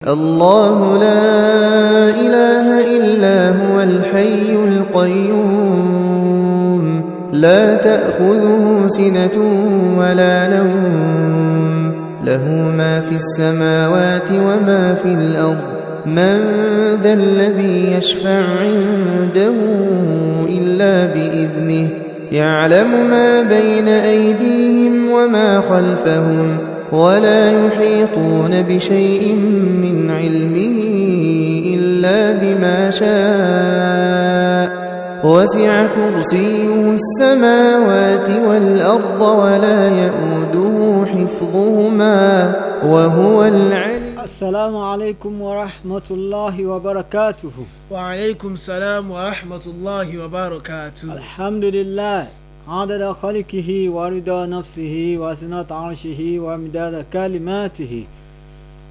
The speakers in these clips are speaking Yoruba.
الله لا إله إلا هو الحي القيوم لا تأخذه سنة ولا نوم له ما في السماوات وما في الأرض من ذا الذي يشفع عنده إلا بإذنه يعلم ما بين أيديهم وما خلفهم ولا يحيطون بشيء من علمه إلا بما شاء وسع كرسيه السماوات والأرض ولا يؤوده حفظهما وهو العلي. السلام عليكم ورحمة الله وبركاته. وعليكم السلام ورحمة الله وبركاته. الحمد لله عدد خلقه ورضا نفسه وزنة عرشه ومداد كلماته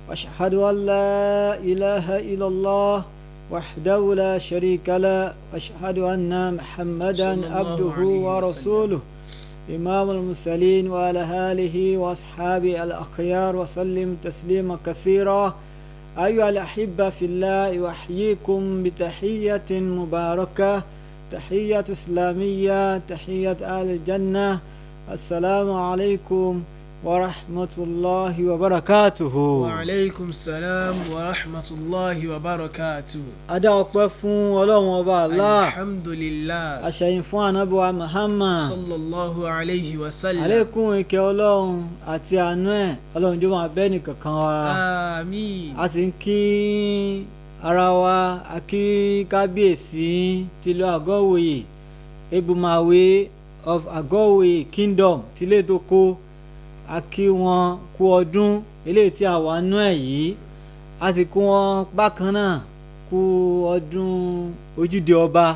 واشهد أن لا إله إلا الله وحده لا شريك له واشهد أن محمدا عبده ورسوله إمام المرسلين وعلى آله وأصحابه الأخيار وسلم تسليما كثيرا. أيها الأحبة في الله أحييكم بتحية مباركة تحية إسلامية تحية أهل الجنة. السلام عليكم ورحمة الله وبركاته. وعليكم السلام ورحمة الله وبركاته. Adá ọpẹ́ fún Ọlọ́run ọba Allah. Alhamdulillah. Àṣẹyìn fún Ànábì wa Muhammad sallallahu alayhi wa sallam. Àlékún ìkẹ́ Ọlọ́run àti àánú ẹ̀ Ọlọ́run jọ̀ọ́ máa bẹ nìkankan wa. Àmín. A sì ń kí ara wa a kí kábíyèsí tìlú Àgọ́wòye Ebumawe of Àgọ́wòye Kingdom tilé tó kó a kí wọn kú ọdún eléyìí tí a wà nú ẹ̀ yìí a sì kí wọn bákan náà kú ọdún ojúde ọba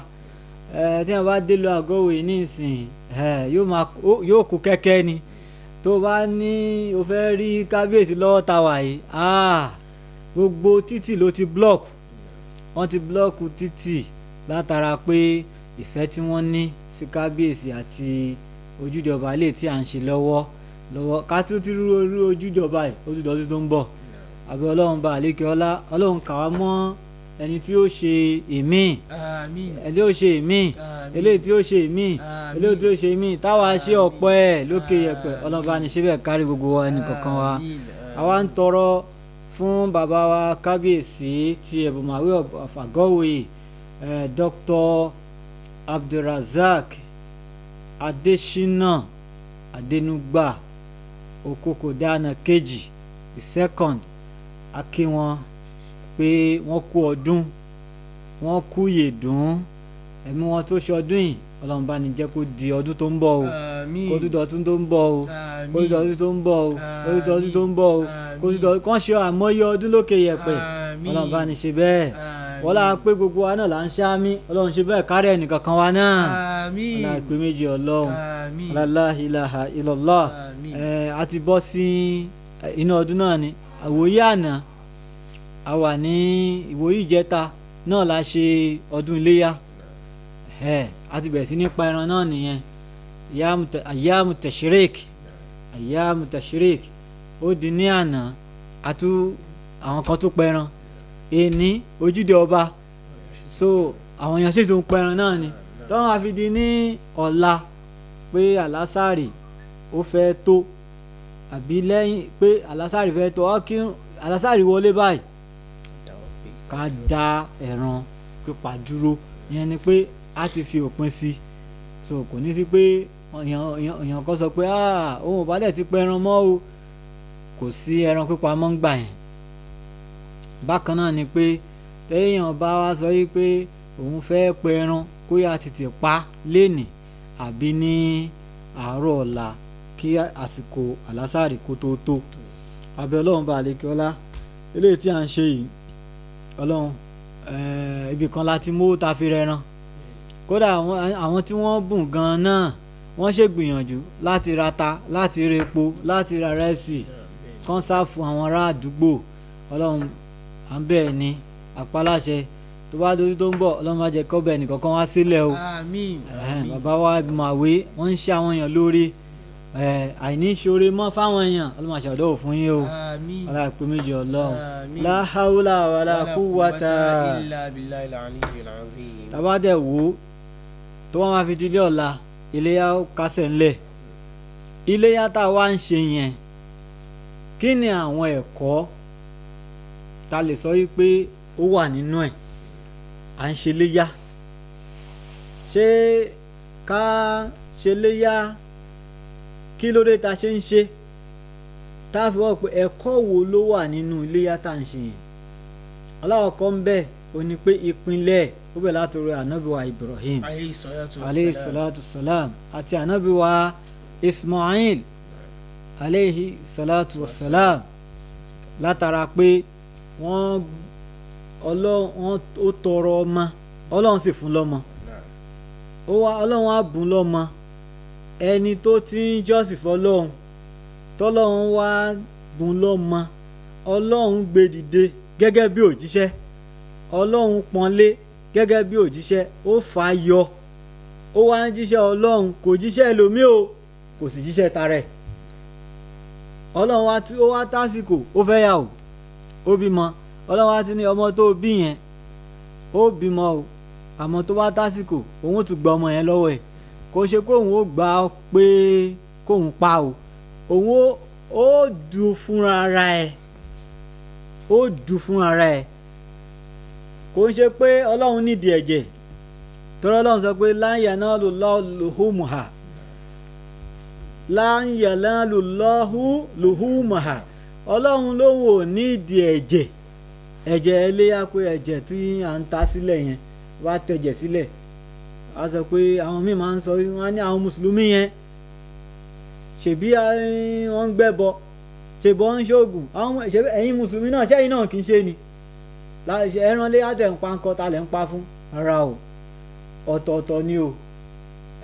tí wọn bá dé lọ Àgọ́wòye nísìn yóò kú kẹ́kẹ́ ni tó bá ní o fẹ́ rí kábíyèsí lọ́wọ́ ta wà yìí gbogbo títì ló ti block wọ́n ti block títì látara pé ìfẹ́ tí wọ́n ní sí kábíyèsí àti ojúde ọba lè tí à ń ṣe lọ́wọ́ ká tó ti rú ojúde ọba yìí ojúde ọdún tó ń bọ̀ àbí ọlọ́run bá àlékè ọlá ọlọ́run kà wá mọ́ ẹni tí ó ṣe èmí ẹni tí ó ṣe èmí eléyìí tí ó ṣe èmí eléyìí tí ó ṣe èmí táwa ṣe ọ̀pọ̀ ẹ̀ lókè yẹ̀pẹ̀ ọlọ́run bá ní ṣe bẹ́ẹ̀ kárí gbogbo ẹnì kọ̀ọ̀kan wa àwa ń tọrọ fún bàbá wa kábíyèsí ti Ebumawe of Àgọ́wòye Dr. Abdul-Razak Adesina Adenugba Okoko-Dana kejì the second a kí wọn pé wọ́n kú ọdún wọ́n kú yèdún ẹ̀mí wọn tó ṣọdún yìí ọlọ́run bá ní jẹ́ kó di ọdún tó ń bọ̀ o kó di ọdún tó ń bọ̀ o kó di ọdún tó ń bọ̀ o kó di ọdún tó ń bọ̀ o kó di ọdún kàn ṣe àmọ́yé ọdún lókè yẹ̀pẹ̀ ọlọ́run bá ní ṣe bẹ́ẹ̀ wọ́n lára pé gbogbo wa náà là ń ṣáámi ọlọ́run ṣe bẹ́ẹ̀ kárí ẹnìkankan wa náà ọlá ìpè méjì ọlọ́run la ilaha illallah a ti bọ́ sí inú ọdún náà ni àwòyí àná a wà ní ìwòyí ìjẹta náà la ṣe ọdún iléyá a ti bẹ̀rẹ̀ sí ní pa ẹran náà nìyẹn ayyamu tashrik ó di ní àná àwọn kan tó pẹran èní ojúde ọba so àwọn èèyàn sì tún pẹran náà ni tọ́wọ́n a fi di ní ọ̀la pé àlásàrì ó fẹ́ tó àbí lẹ́yìn pé àlásàrì fẹ́ tó kí àlásàrì wọlé báyìí ká dá ẹran pípa dúró ìyẹn ni pé a ti fi òpin sí so kò ní sí pé èèyàn kan sọ pé òun ò bá dẹ̀ ti pẹran mọ́ o kò sí ẹran pípa mọ́ ń gbà yẹn bákan náà ni pé téèyàn bá wá sọ yìí pé òun fẹ́ pẹran kó yá tètè pa lénìí àbí ní àárọ̀ ọ̀la kí àsìkò àlásàrì kó tó abẹ́ ọlọ́run bá àlékè ọlá eléyìí tí à ń ṣe yìí ọlọ́run ibì kan láti mú ta fi rẹran kódà àwọn tí wọ́n bùn gan náà wọ́n ṣègbìyànjú láti rata láti repo láti ra rẹ́sì kán sáfù àwọn ará àdúgbò ọlọ́run à ń bẹ́ẹ̀ ni àpaláṣẹ tó bá dojú tó ń bọ̀ ọlọ́run má jẹ́ kọ́bẹ̀ nìkankan wá sílẹ̀ o. Àmín. Bàbá wa Ebumawe wọ́n ń ṣe àwọn èèyàn lórí àìní ṣoore mọ́ fáwọn èèyàn ọlọ́run àṣàdọ́wò fún yín o àmín aláàpẹ méjì ọlọ́run àmín la hawla wala quwwata illa billahi al-aliyyil azim. tàbá dẹ̀ wò ó tó wọ́n máa fi di ilé ọ̀la iléyá kásẹ̀ ńlẹ̀ iléyá tá a wá ń ṣe yẹn kí ni àwọn ẹ̀kọ́ ta lè sọ wípé ó wà nínú ẹ̀ à ń ṣe léyá ṣé ká ṣe léyá kí ló dé ta ṣe ń ṣe tá a fi wọ́n pé ẹ̀kọ́ wo ló wà nínú iléyá tá à ń ṣe yẹn aláwọ̀kọ́ ń bẹ ó ní pé ìpínlẹ̀ ó bẹ̀ látọ̀rọ̀ ànábìwá Ibrahim aleyhi salatu salam àti ànábìwá Ismail aleyhi salatu salam látara pé wọ́n ó tọrọ ọmọ ọlọ́run sì fún lọ́mọ ọlọ́run á bùn lọ́mọ ẹni tó ti ń jọ́sìn fọlọ́run tọ́lọ́run wá bùn lọ́mọ ọlọ́run gbé dìde gẹ́gẹ́ bí òjíṣẹ́ ọlọ́run pọ́nlé gẹ́gẹ́ bí òjíṣẹ́ ó fà á yọ ó wá ń jíṣẹ́ ọlọ́run kò jíṣẹ́ ẹlòmíì o kò sì jíṣẹ́ tarẹ̀ ọlọ́run ó wá tásìkò ó fẹ́ yà ó ó bímọ ọlọ́run wá ti ní ọmọ tó bí yẹn ó bímọ o àmọ́ tó bá tásìkò òun tún gba ọmọ yẹn lọ́wọ́ ẹ̀ kò ṣe pé òun ó gbà pé kóun pa o òun ó dùn fúnra ara ẹ̀ kò ń ṣe pé ọlọ́run nídìí ẹ̀jẹ̀ torí ọlọ́run sọ pé lan yanalu luhumuha ọlọ́run lòun ò nídìí ẹ̀jẹ̀ ẹlẹ́yà pé ẹ̀jẹ̀ tí à ń ta sílẹ̀ yẹn wá tẹ̀jẹ̀ sílẹ̀ a sọ pé àwọn míì máa ń sọ wọ́n ní àwọn mùsùlùmí yẹn ṣèbí wọ́n ń gbẹ́bọ ṣèbí wọ́n ń ṣoògùn ẹ̀yin mùsùlùmí náà ṣẹ́yìn náà kì í ṣe ni ẹran lé àtẹ̀ ń pa nǹkan ta lẹ̀ ń pa fún ara o ọ̀tọ̀ọ̀tọ̀ ni o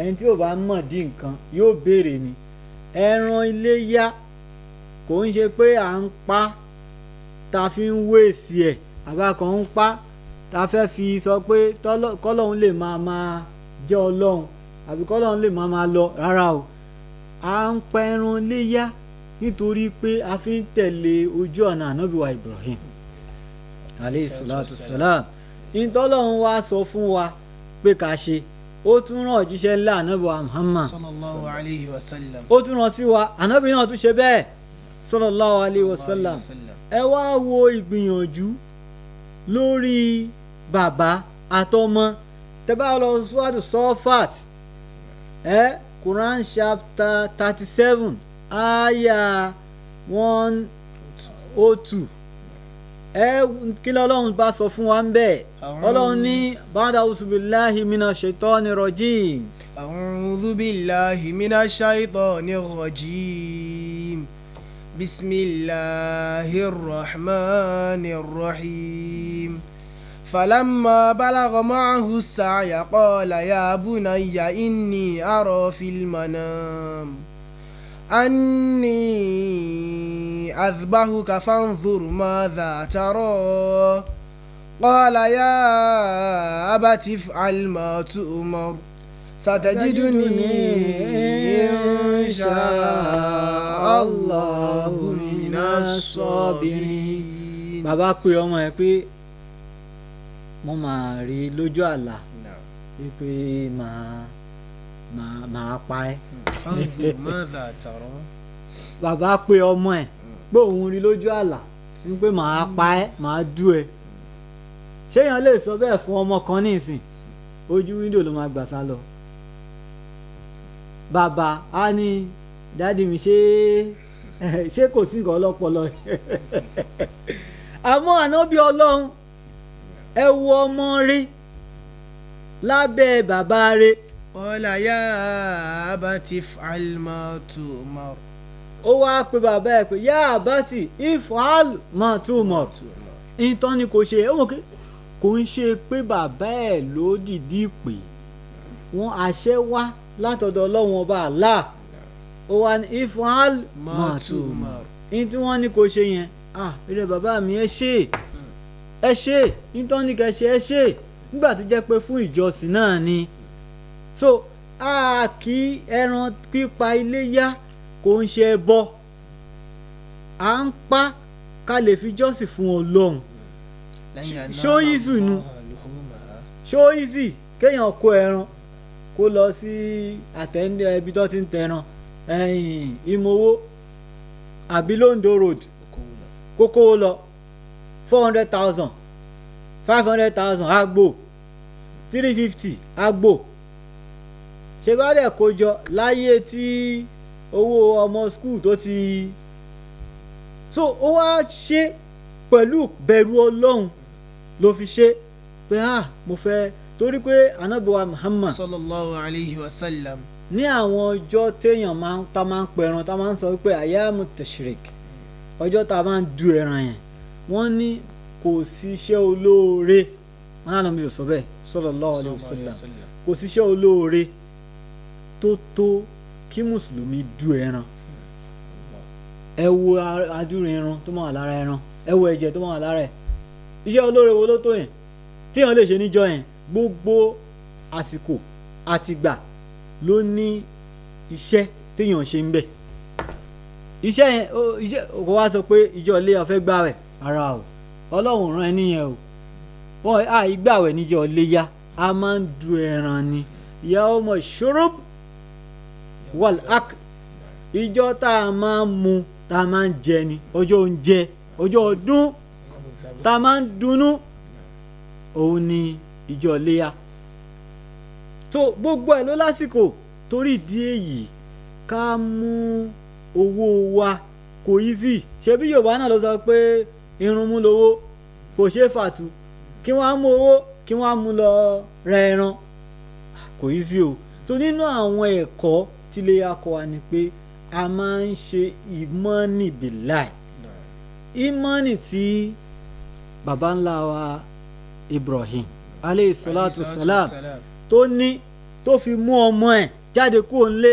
ẹni tí ò bá mọ̀ dí nǹkan yóò béèrè ni ẹran iléyá kò ń ṣe pé à ń pa ta fi ń wéèsì ẹ̀ àbá kan ń pa ta fẹ́ fi sọ pé kọ́lọ́hún lè máa jẹ́ ọlọ́run àbí kọ́lọ́hún lè máa lọ rárá o à ń pa ẹran iléyá nítorí pé a fi ń tẹ̀lé ojú ọ̀nà ànábìwá Ibrahim aleyhi salatu salam ìtọ́lọ́run wá sọ fún wa pé ká ṣe ó tún rán òjíṣẹ́ ńlá ànábìwá Muhammad sallallahu alayhi wa sallam ó tún rán sí wa ànábì náà tún ṣe bẹ́ẹ̀ sallallahu alayhi wa sallam ẹ wá wo ìgbìyànjú lórí bàbá àtọmọ tẹ́ bá lọ sọ́wọ́dù sọ́fàt Quran chapter 37 ayah 102 kí lọ́lọ́run bá sọ fún wa ń bẹ̀ ọlọ́run ní ba'da a'udhu billahi minash shaitani rajim. a'udhu billahi minash shaitani rajim bismillahir rahmanir rahim falamma balagha ma'ahu as-sa'ya qala ya bunayya inni ara fil manam أني أذبحك فانظر ماذا ترى قال يا أبت افعل ما تؤمر ستجدني إن شاء الله من الصابرين. bàbá pe ọmọ ẹ pé mo máa rí lójú àlá wípé màá pa ẹ́. bàbá pe ọmọ ẹ̀ pé òun rí lójú àlá wípé màá pa ẹ́ màá dú ẹ ṣéyàn lè sọ bẹ́ẹ̀ fún ọmọ kan nísìn ojú wíńdò ló máa gbà sá lọ. bàbá á ní dádì mi ṣé kò sí nǹkan ọlọ́pọlọ àmọ́ ànábì ọlọ́run ẹ wo ọmọ rí lábẹ́ bàbá rẹ̀. Qala ya abati if'al ma tu'mar. ó wá pe bàbá ẹ̀ pé ya abati if'al ma tu'mar. ìtàn ni kò ṣe kò ń ṣe pé bàbá ẹ̀ ló dìdí pé wọ́n àṣẹ wá látọ̀dọ̀ ọlọ́run ọba Allah ó wá ní if'al ma tu'mar. tí wọ́n ní kò ṣe yẹn eré bàbá mi ẹ ṣe ìtàn ni kẹ́ ṣe ẹ ṣe nígbà tó jẹ́ pé fún ìjọsìn náà ni. So kí ẹran pípa iléyá kò ń ṣe ẹbọ à ń pa ká lè fi jọ́sìn fún Ọlọ́run ṣó easy nu ṣó easy kéèyàn kó ẹran kó lọ sí àtẹ̀ǹdẹ̀ ibi tó ti ń tẹran Ìmọ̀wó àbí Londo road kókó lọ 400,000 500,000 àgbò 350 àgbò ṣe bá dẹ̀ kó jọ láyé tí owó ọmọ skul tó ti so ó wá ṣe pẹ̀lú bẹ̀rù Ọlọ́run ló fi ṣe pé mo fẹ́ torí pé Ànábì wa Muhammad sallallahu alayhi wa sallam ní àwọn ọjọ́ téèyàn máa ń pẹran tá máa ń sọ wípé ayamu tashrik ọjọ́ tá a máa ń du ẹran yẹn wọ́n ní kò sí iṣẹ́ olóore wọn náà lọ́mọ yóò sọ bẹ́ẹ̀ sallallahu alayhi wa sallam kò sí iṣẹ́ olóore tó kí mùsùlùmí du ẹran ẹ wo adúrún irun tó máa wà lára ẹran ẹ wo ẹ̀jẹ̀ tó máa wà lára ẹ̀ iṣẹ́ olóore wo ló tó yẹn téèyàn lè ṣe níjọ́ yẹn gbogbo àsìkò àtìgbà ló ní iṣẹ́ téèyàn ṣe ń bẹ̀ iṣẹ́ yẹn kò wá sọ pé ìjọ ilé ọ̀fẹ́ gbààwẹ̀ ara o Ọlọ́run rán ẹni yẹn o wọ́n àìgbààwẹ̀ níjọ́ iléyá a máa ń du ẹran ni yawma shurub wal ak ìjọ tá a máa ń mu tá a máa ń jẹ ni ọjọ́ oúnjẹ ọjọ́ ọdún tá a máa ń dunnú òun ni ìjọ iléyá tó gbogbo ẹ̀ ló lásìkò torí ìdí èyí ká mú owó wa kò easy ṣebí Yorùbá náà ló sọ pé irun mú lówó kò ṣeé fàtú kí wọ́n á mú owó kí wọ́n á mú lọ ra ẹran kò easy o so nínú àwọn ẹ̀kọ́ tí iléyá kọ́ wa ni pé a máa ń ṣe ìmọ̀ọ́nì bíláì ìmọ̀ọ́nì tí baba ńlá wa Ibrahim aleyhi salatu salam tó ní tó fi mú ọmọ ẹ̀ jáde kúrò ńlé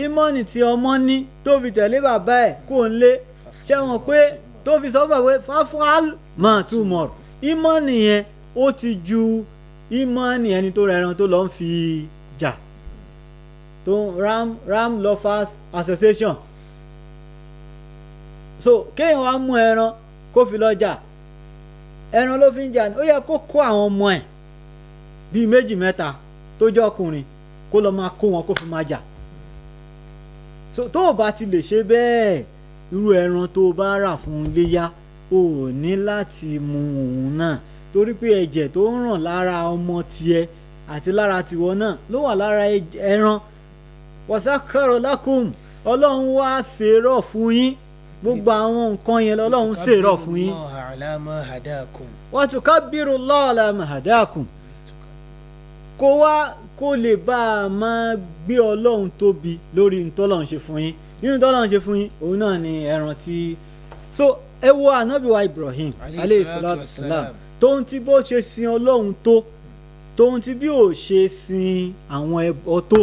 ìmọ̀ọ́nì tí ọmọ ní tó fi tẹ̀lé bàbá ẹ̀ kúrò ńlé ṣé wọn pé tó fi sọ fún ẹ fáfúál máa túmọ̀ ìmọ̀ọ́nì yẹn ó ti ju ìmọ̀ọ́nì ẹni tó rẹran tó lọ ń fi jà tó ram lovers association so kéèyàn wá mú ẹran kó fi lọ jà ẹran ló fi ń jà ní ó yẹ kó kó àwọn ọmọ ẹ̀ bíi méjì mẹ́ta tó jẹ́ ọkùnrin kó lọ máa kó wọn kó fi máa jà so tó o bá ti lè ṣe bẹ́ẹ̀ irú ẹran tó o bá rà fún iléyá o ò ní láti mú òun náà torí pé ẹ̀jẹ̀ tó ń ràn lára ọmọ tiẹ̀ àti lára tiwọn náà ló wà lára ẹran wasakhara lakum Ọlọ́run wá ṣèrọ̀ fún yín gbogbo àwọn nǹkan yẹn lọ́lọ́run ṣèrọ̀ fún yín wa tukabbirullaha ala ma hadakum kó lè bá a máa gbé Ọlọ́run tóbi lórí ntọ́lọ́run ṣe fún yín nínú ntọ́lọ́run ṣe fún yín òun náà ni ẹran tí so ẹ wo ànábì wa Ibrahim aleyhi salatu salam tóun ti bó ṣe sin Ọlọ́run tó tóun ti bí ò ṣe sin àwọn ẹbọ tó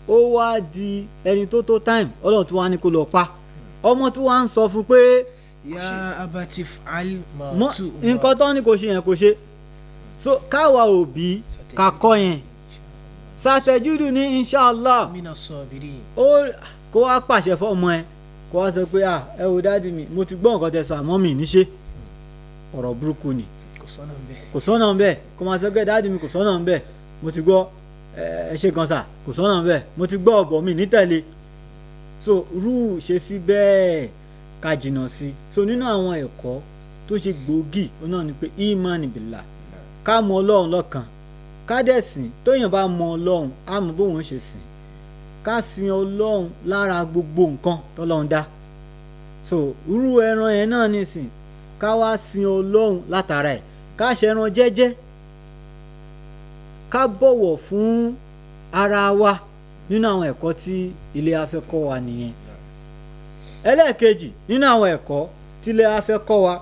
ó wá di ẹni tó time Ọlọ́run tó wá ní kó lọ pa ọmọ tó wá ń sọ fún pé ya abati f'al ma tu nǹkan tó ní kò ṣe yẹn kò ṣe so káwa òbí kakọ yẹn sàtẹ̀júdù ní inshallah mina sabirin ó kó wá pàṣẹ fọmọ ẹ kó wá sọ pé ẹ wò dáàdì mi mo ti gbọ́ nǹkan tẹ́ sọ àmọ́ mi níṣe ọ̀rọ̀ burúkú ni kò sọ́nà ń bẹ́ẹ̀ kó máa sọ pé dáàdì mi kò sọ́nà ń bẹ́ẹ̀ mo ti gbọ́ ẹ ṣe gan sà kò sọ́nà ń bẹ́ẹ̀ mo ti gbọ́ ọ̀bọ̀ mi nítẹ̀lé so rú ṣe sí bẹ́ẹ̀ ká jìnnà sí so nínú àwọn ẹ̀kọ́ tó ṣe gbòógì náà ni pé imani billah ká mọ Ọlọ́run lọ́kan ká dẹ̀ sìn tóyàn bá mọ Ọlọ́run á mọ bóun ṣe sìn ká sin Ọlọ́run lára gbogbo nǹkan tọ́lọ́run dá so irú ẹran yẹn náà nìsín ká wá sin Ọlọ́run látara ẹ̀ ká ṣẹran jẹ́jẹ́ ká bọ̀wọ̀ fún ara wa nínú àwọn ẹ̀kọ́ tí ilé afẹ́ kọ́ wa nìyẹn ẹlẹ́ẹ̀kejì nínú àwọn ẹ̀kọ́ tí ilé afẹ́ kọ́ wa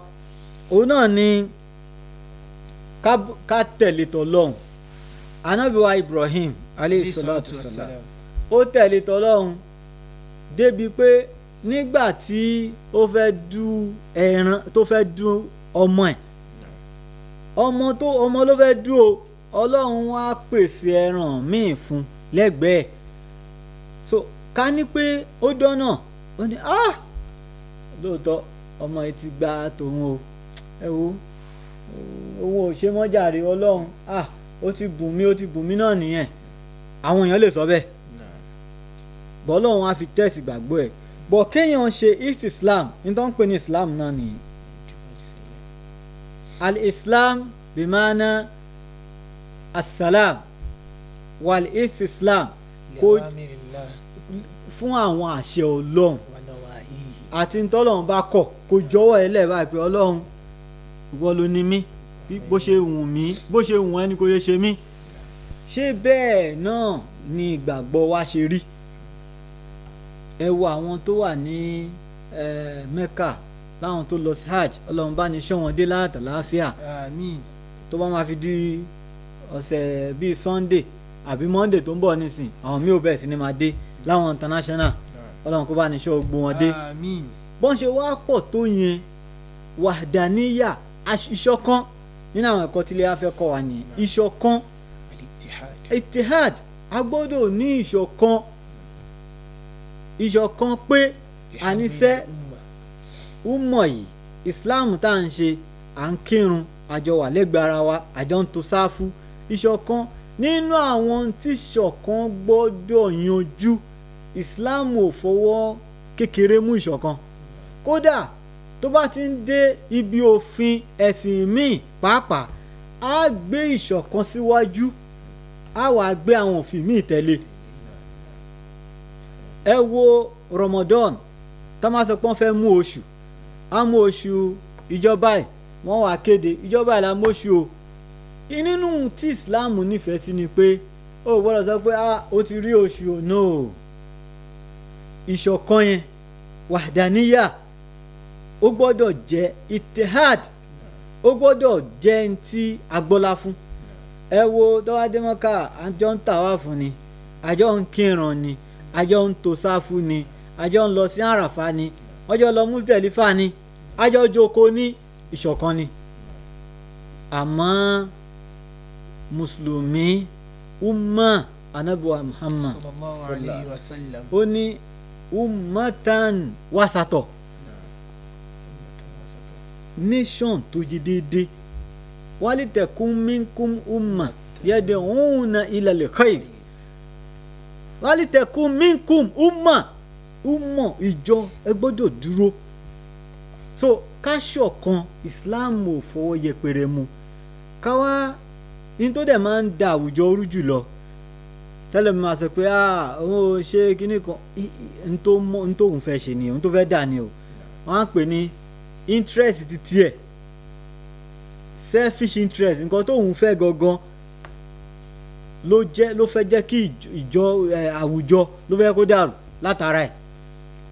òun náà ni ká tẹ̀lé tọlọ́hun ànábì wa Ibrahim alayhi salatu wassalam ó tẹ̀lé tọlọ́hun débi pé nígbà tí ó fẹ́ du ẹran tó fẹ́ du ọmọ ẹ̀ ọmọ ló fẹ́ du o Ọlọ́run wá pèsè ẹran míì fún lẹ́gbẹ̀ẹ́ so ká ní pé ó dọ́nà ó ní lóòótọ́ ọmọ yìí ti gba tòun o, ẹ wo òun ò ṣe mọ́jàre ọlọ́run, ó ti bùn mí náà nìyẹn. àwọn èèyàn lè sọ bẹ́ẹ̀ bọ́ ọlọ́run á fi tẹ́sì gbàgbọ́ ẹ̀. bọ̀ kéèyàn ṣe islam ní tó ń pè ní islam náà nìyí. al-islam bimana as-salam wal-istislam kó fún àwọn àṣẹ ọlọ́run àti ntọ́lọ́run bá kọ̀ kó jọ̀wọ́ ẹ lẹ́ẹ̀ báyìí pé ọlọ́run ìwọ ló ní mí, bó ṣe wù mí, bó ṣe wù ẹni kò yẹ ṣe mí. ṣé bẹ́ẹ̀ náà ni ìgbàgbọ́ wa ṣe rí? ẹ wo àwọn tó wà ní Mẹ́kà láwọn tó lọ sí hajj, ọlọ́run bá ní ṣọ́ wọn dé láàtàláfíà. àmín. tó bá máa fi di ọ̀sẹ̀ bíi Sunday àbí Monday tó ń bọ̀ nísìn, àwọn míì ò bẹ̀rẹ̀ sí ni máa dé láwọn international, ọlọ́run kó bá ní ṣọ́ gbogbo wọn dé. àmín. bọ́n ṣe wá pọ̀ tó yẹn wàdàníyà ìṣọ̀kan nínú àwọn ẹ̀kọ́ tí ilé afẹ́ kọ́ wa nìyẹn. ìṣọ̀kan itihad, a gbọ́dọ̀ ní ìṣọ̀kan pé àníṣe umọ̀ yìí Islam tá à ń ṣe, à ń kírun àjọ wà lẹ́gbẹ̀ẹ́ ara wa, àjọ ń tò sáfù. ìṣọ̀kan nínú àwọn tí ìṣọ̀kan gbọ́dọ̀ yanjú. Islam ò fọwọ́ kékeré mú ìṣọ̀kan, kódà tó bá ti ń dé ibi òfin ẹ̀sìn míì pàápàá, á gbé ìṣọ̀kan síwájú, á wàá gbé àwọn òfin míì tẹ̀lé. ẹ wo Ramadan tó máa sọ pé wọ́n fẹ́ mú oṣù, á mú oṣù ìjọba ẹ̀, wọ́n wàá kéde ìjọba ẹ̀ la mú oṣù o. nínú tí Islam nífẹ̀ẹ́ sí ni pé ó gbọ́dọ̀ sọ pé ó ti rí oṣù o, no. ìṣọ̀kan yẹn wàdàníyà ó gbọ́dọ̀ jẹ́ itihad, ó gbọ́dọ̀ jẹ́ ní tí agbọ́lá fún. ẹ wo tọ́wádé mọ́ká àjọ ń tàwa fún ni, àjọ ń kírun ni, àjọ ń tò sáfù ni, àjọ ń lọ sí àràfà ni, ọjọ́ lọ Muzdalifa ni, àjọ jókòó ní ìṣọ̀kan ni. àmọ́ mùsùlùmí umma anabuwa Muhammad sallallahu alayhi wa sallam ó ní ummatan wasatọ̀, nation tó jí déédéé. walitakun minkum umma yad'una ila al-khayr, walitakun minkum umma ìjọ ẹ gbọ́dọ̀ dúró. so ká ṣọ̀kan, Islam ò fọwọ́ yẹpẹrẹ mu. káwá ní tó dẹ̀ máa ń da àwùjọ rú jùlọ, tẹ́lẹ̀ mi máa sọ pé òun ò ṣe kíní kan, n tó òun fẹ́ ṣe ni òun tó fẹ́ dà ni o. wọ́n á pè ní interest ti tiẹ̀, selfish interest, nǹkan tó òun fẹ́ gangan ló fẹ́ jẹ́ kí ìjọ àwùjọ ló fẹ́ kó dàrú látara ẹ̀.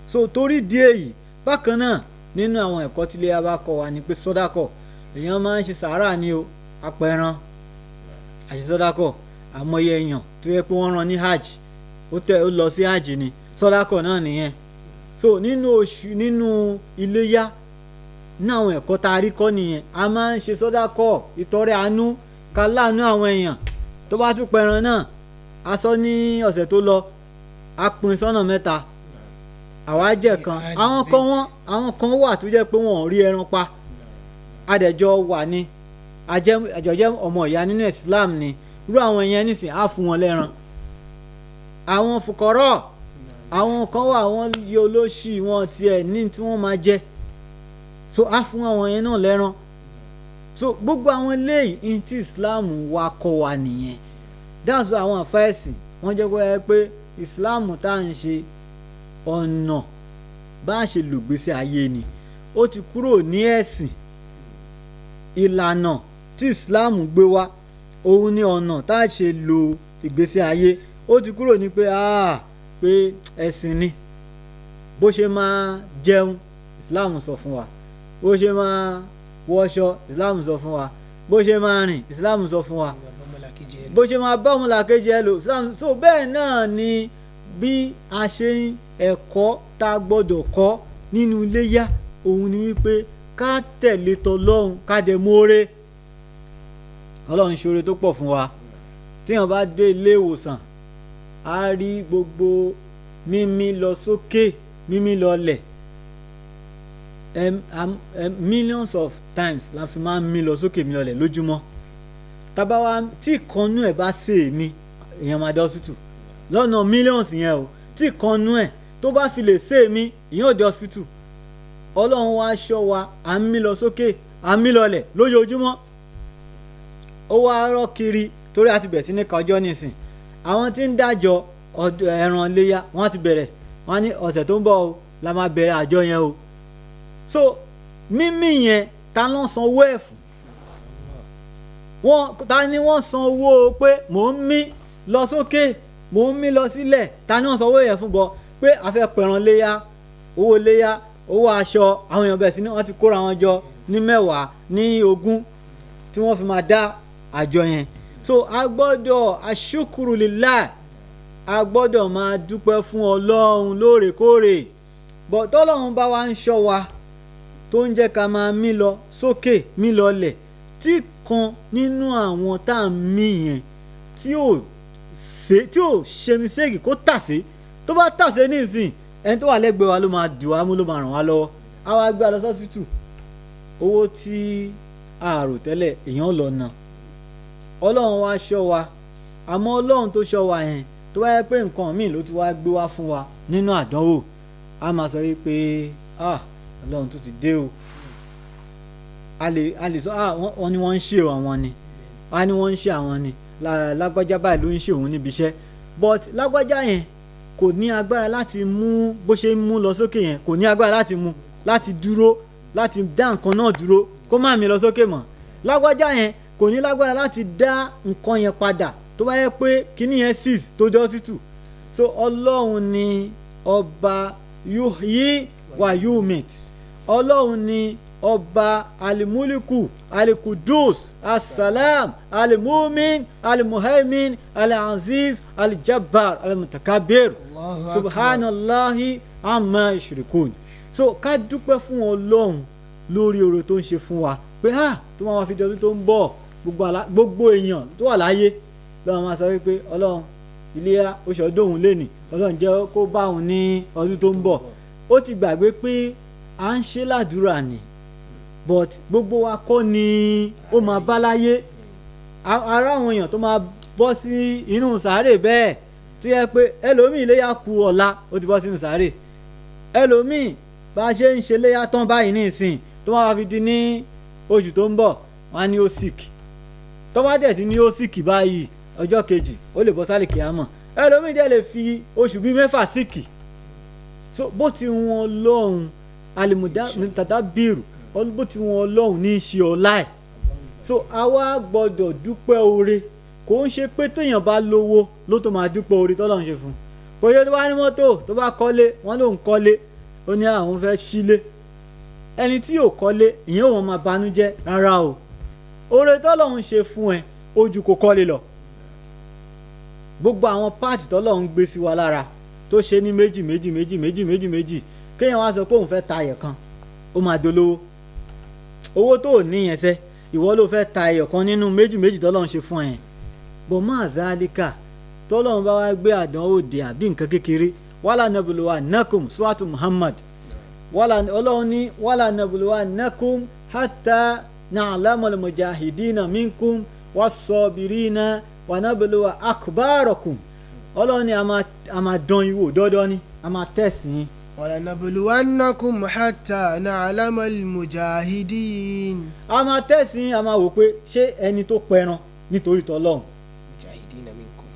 so torí díẹ̀ yìí, bákan náà nínú àwọn ẹ̀kọ́ tí ilé wa bá kọ́ wa ni pé sọ́dákọ̀, èèyàn máa ń ṣe sàárà ní o, apẹran àṣẹ sọ́dákọ̀. àmọye èèyàn tó yẹ pé wọ́n rán ní hajj, ó lọ sí hajj ni, sọ́dákọ̀ náà nìyẹn. so nínú iléyá, ní àwọn ẹ̀kọ́ tá a rí kọ́ nìyẹn. a máa ń ṣe sọ́dákọ̀, ìtọrẹ àánú, ká láàánú àwọn èèyàn. tó bá tún pẹran náà, a sọ ní ọ̀sẹ̀ tó lọ, a pín sọ́nà mẹ́ta, àwa jẹ́ kan. àwọn kan wà tó jẹ́ pé wọ́n ò rí ẹran pa, adẹ̀jọ wà ní àjọjẹ́ ọmọ ìyá nínú Islam ni. irú àwọn èèyàn nísìn á fún wọn lẹ́ran. àwọn fùkọ́rọ̀, àwọn kan wà wọ́n yí olóṣì, wọn tiẹ̀ ní tí wọ́n máa jẹ, so á fún àwọn yẹn náà lẹ́ran. so gbogbo àwọn eléyìí tí Islam wa kọ́ wa nìyẹn. that's why àwọn àfẹ́sìn wọ́n jẹ́ kó yẹ pé Islam tá à ń ṣe ọ̀nà bá a ṣe lògbèsè ayé ni. ó ti kúrò ní ẹ̀sìn, ìlànà tí Islam gbé wá òun ni ọ̀nà tá a ṣe lo ìgbésí ayé. ó ti kúrò ní pé ẹ̀sìn ni. bó ṣe máa jẹun Islam sọ fún wa, bó ṣe máa wọṣọ Islam sọ fún wa, bó ṣe máa rìn Islam sọ fún wa, bó ṣe máa bá ọmọlàkejì ẹ lò Islam. so bẹ́ẹ̀ náà ni bí a ṣe ń ẹ̀kọ́ tá a gbọ́dọ̀ kọ́ nínú iléyá, òun ni wípé ká tẹ̀lé tọlọ́run, ká dẹ̀ mọ́re. Ọlọ́run ṣoore tó pọ̀ fún wa. tíyàn bá dé ilé ìwòsàn, a rí gbogbo mímí lọ sókè mímí lọlẹ̀ millions of times la fi máa ń mí lọ sókè mí lọlẹ̀ lójúmọ́ tábà wá tí ìkànnú ẹ̀ bá ṣe èmi èèyàn máa dé hospital lọ́nà millions yẹn o tí ìkànnú ẹ̀ tó bá fi lè ṣe èmi èèyàn ò dé hospital ọlọ́run wá ṣọ́ wa à ń mí lọ sókè à ń mí lọlẹ̀ lójoojúmọ́ ó wá rọ́ kiri torí a ti bẹ̀rẹ̀ sí ní kọjọ́ nísìn àwọn tí ń dájọ́ ẹran léyà wọ́n ti bẹ̀rẹ̀ wọ́n ní ọ̀sẹ̀ tó ń bọ̀ o la máa bẹ̀rẹ̀ àjọ yẹn o so mímí yẹn ta ló ń san owó ẹ̀ fún ta ni wọ́n san owó pé mò ń mí lọ sókè mò ń mí lọ sílẹ̀ ta ni wọ́n san owó yẹn fún bọ́ pé a fẹ́ pẹ̀ràn léyà owó aṣọ àwọn èèyàn bẹ̀rẹ̀ sí ni wọ́n ti kóra wọn jọ ní 10 ní 20 tí wọ́n fi máa dá àjọ yẹn so a gbọ́dọ̀ aṣukuru lillah a gbọ́dọ̀ máa dúpẹ́ fún ọlọ́run lóòrèkóòrè bọ̀ tọ́lọ́run bá wa ń ṣọ́ wa tó ń jẹ́ ká máa mí lọ sókè mí lọlẹ̀ tí kan nínú àwọn tá à ń mí yẹn tí ò ṣe mistake kó tàsé tó bá tàsé nísìn ẹni tó wà lẹ́gbẹ̀ẹ́ wa ló máa dì wá mú ló máa ràn wá lọ́wọ́ á wá gbé lọ sọ́sítù owó tí a rò tẹ́lẹ̀ èèyàn lọ nà ọlọ́run wá ṣọ́ wa àmọ́ ọlọ́run tó ṣọ́ wa yẹn tó bá yẹ pé nǹkan míì ló ti wá gbé wá fún wa nínú àdánwò a máa sọ wípé ọlọ́run tó ti dé o a lè sọ wọ́n ní wọ́n ń ṣe àwọn ni wọ́n ní wọ́n ń ṣe àwọn ni lágbájá báyìí ló ń ṣe òun níbi iṣẹ́ but lágbájá yẹn kò ní agbára láti mú bó ṣe ń mú lọ sókè yẹn kò ní agbára láti mú láti dúró láti dá nǹkan náà dúró kó má mi lọ sókè mọ́ lágbájá yẹn kò ní lágbára láti dá nǹkan yẹn padà tó bá yẹ pé kíní yẹn seize tó dé hospital so ọlọ́run ni ọba yuhyi wa yumit ọlọ́run ni ọba alimuliku alikudus asalam alimumin alimuhaimin alaziz alijabbar alimutakabir subhanallahi amma yushrikun so ká dúpẹ́ fún ọlọ́run lórí oore tó ń ṣe fún wa pé tó máa fi di ọdún tó ń bọ̀ gbogbo èèyàn tó wà láyé lọ́wọ́ máa sọ wípé ọlọ́run iléyá oṣù ọdún òun lẹ́nì ọlọ́run jẹ́ kó bá òun ní ọdún tó ń bọ̀ ó ti gbàgbé pé à ń ṣe ládùúrà ni but gbogbo wa kọ́ ni ó máa bá láyé ara àwọn èèyàn tó máa bọ́ sí inú sàárè bẹ́ẹ̀ tó yẹ pé ẹlòmíì iléyá ku ọ̀la ó ti bọ́ sínú sàárè ẹlòmíì bá a ṣe ń ṣe iléyá tán báyìí ní ìsìn tó máa fi di ní oṣù tó ń bọ̀ wọ́n á ní ó sick tó bá dẹ̀ ti ní ó sick báyìí ọjọ́ kejì ó lè bọ́ sálì kíámọ̀ ẹlòmíì dẹ̀ lè fi oṣù bíi 6 sick so bó ti wọn lọ́hùn alimutata bírù bó ti wọn lọ́hùn ní í ṣe ọlá ẹ̀ so àwa gbọ́dọ̀ dúpẹ́ oore kò ń ṣe pé tóyàn bá lówó ló tó máa dúpẹ́ oore tọ́lọ́run ṣe fún kò ṣe tó bá ní mọ́tò tó bá kọ́lé wọ́n ló ń kọ́lé ó ní àwọn fẹ́ sílé ẹni tí yóò kọ́lé ìyẹn wọn máa banújẹ́ rárá o oore tọ́lọ́run ṣe fún ẹ ojú kò kọ́lé lọ gbogbo àwọn páàtì tọ́lọ́run gbé sí wa lára tó ṣe ní méjì kéèyàn wá sọ pé òun fẹ́ ta ẹyọ kan ó máa dolówó owó tó ní yẹn sẹ́ ìwọ ló fẹ́ ta ẹyọ kan nínú méjì tọ́lọ́run ṣe fún ẹ bọ̀ máa dálíkà tọ́lọ́run bá wá gbé àdánwò dé àbí nǹkan kékeré wàhálà nàbùlùwà nakum suratu Muhammad ọlọ́run ní wàhálà nàbùlùwà nakum hatta na'lamal mujahidina minkum was-sabirina wa nabluwa akbarakum ọlọ́run ní a máa dán yín wò dọ́dọ́ ni a máa tẹ̀sí yín. wala nabluwannakum hatta na'lamal mujahidin. a máa tẹ̀sí yín a máa wò pé ṣé ẹni tó pẹran nítorí tọ́lọ́run. mujahidina minkum.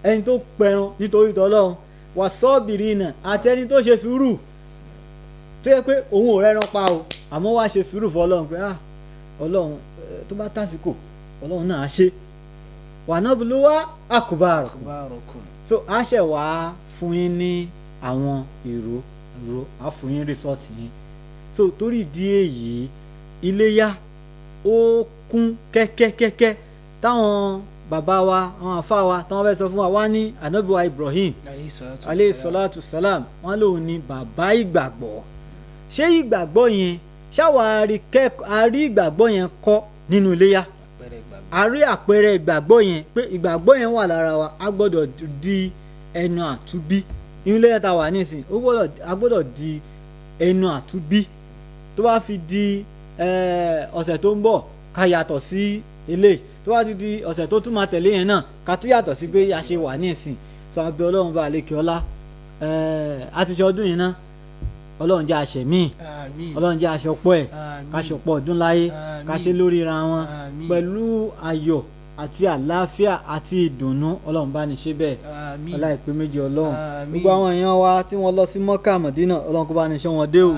ẹni tó pẹran nítorí tọ́lọ́run was-sabirina àti ẹni tó ṣe sùúrù tó yẹ pé òun ò rẹ́ran pa o àmọ́ wá ṣe sùúrù fún ọlọ́run pé ọlọ́run tó bá tásìkò ọlọ́run náà á ṣe wà náà bí ló wá akbarakum so a ṣẹ̀ wá fún yín ní àwọn èrò á fún yín rìsọ́ọ̀tì yín so torí ìdí èyí iléyá ó kún kẹ́kẹ́kẹ́kẹ́ táwọn bàbá wa àwọn àfa wa táwọn fẹ́ sọ fún wa wá ní ànábì wa Ibrahim alayhi salatu salam wọn lòun ní bàbá ìgbàgbọ́ ṣé ìgbàgbọ́ yẹn ṣáwárí àrí ìgbàgbọ́ yẹn kọ́ nínú iléyá àrí àpẹẹrẹ ìgbàgbọ́ yẹn pé ìgbàgbọ́ yẹn wà lára wa a gbọ́dọ̀ di ẹnu àtúbí inú lẹ́yìn tá a wà nísìn a gbọ́dọ̀ di ẹnu àtúbí tó bá fi di ọ̀sẹ̀ tó ń bọ̀ ká yàtọ̀ sí eléyìí tó bá ti di ọ̀sẹ̀ tó tún máa tẹ̀lé yẹn náà ká tún yàtọ̀ sí pé a ṣe wà nísìn sọ abẹ́ ọlọ́run bá àlékè ọlá àti ṣe ọdún yìí náà ọlọ́run jẹ́ àṣẹ míì ọlọ́run jẹ́ àṣẹ ọ̀pọ̀ ẹ̀ ká ṣọ̀pọ̀ ọdún láyé ká ṣe lórí ra wọn pẹ̀lú ayọ̀ àti àlàáfíà àti ìdùnnú ọlọ́run bá ní ṣe bẹ́ẹ̀ ọláìpé méjì ọlọ́run gbogbo àwọn èèyàn wa tí wọ́n lọ sí Mọ́kà Mọ̀dínà ọlọ́run kó bá ní ṣe wọn dé o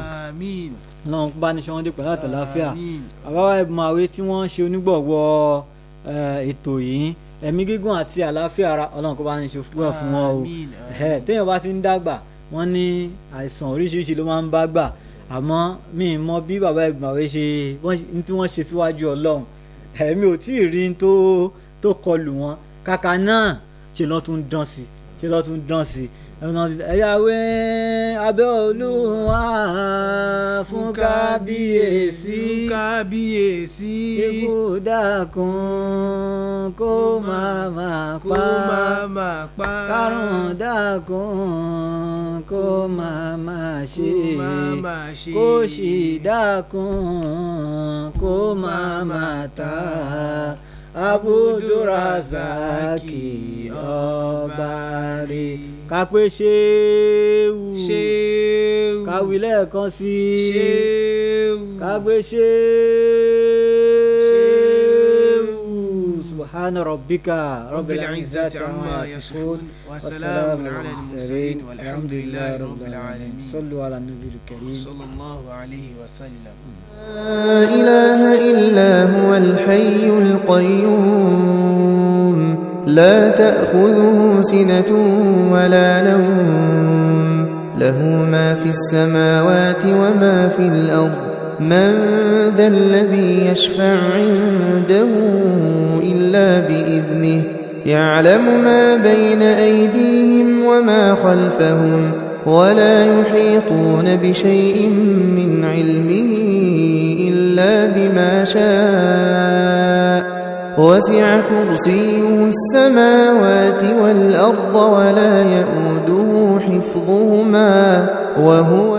ọlọ́run kó bá ní ṣe wọn dé pẹ̀lú àtàlàáfíà àbáwá ẹ̀bùn àwé tí wọ́n ń ṣe onígbọ̀wọ́ ètò yìí ẹ̀mí gígùn àti àlàáfíà ara ọlọ́run kó bá ní ṣe fún wọn o téèyàn bá ti ń dàgbà wọ́n ní àìsàn oríṣiríṣi ló máa ń bá gbà àmọ́ mi ì mọ bí bàbá ẹ̀gbọ́n àwé ṣe tí wọ́n ṣe síwájú ọlọ́run ẹ̀mí ò tí ì rí tó kọlù wọn kàkà náà ṣe lọ́ tún dán sí ẹ̀yàwé abẹ́ Olúwa fún kábíyèsí ikú dákun kó máa pa kárùn dákun kó máa ṣe kó sì dákun kó máa ta Abdul-Razak ọba rẹ̀ kápẹ́ ṣéwù káwí lẹ́ẹ̀kan sí kápẹ́ ṣéwù subhana rabbika rabbil izzati amma yasifun wa salamun ala al-mursalin walhamdulillahi rabbil alamin sallu ala nabiyil karim sallallahu alayhi wa sallam. لا إله إلا هو الحي القيوم لا تأخذه سنة ولا نوم له ما في السماوات وما في الأرض من ذا الذي يشفع عنده إلا بإذنه يعلم ما بين أيديهم وما خلفهم ولا يحيطون بشيء من علمه إلا بما شاء وسع كرسيه السماوات والأرض ولا يؤوده حفظهما وهو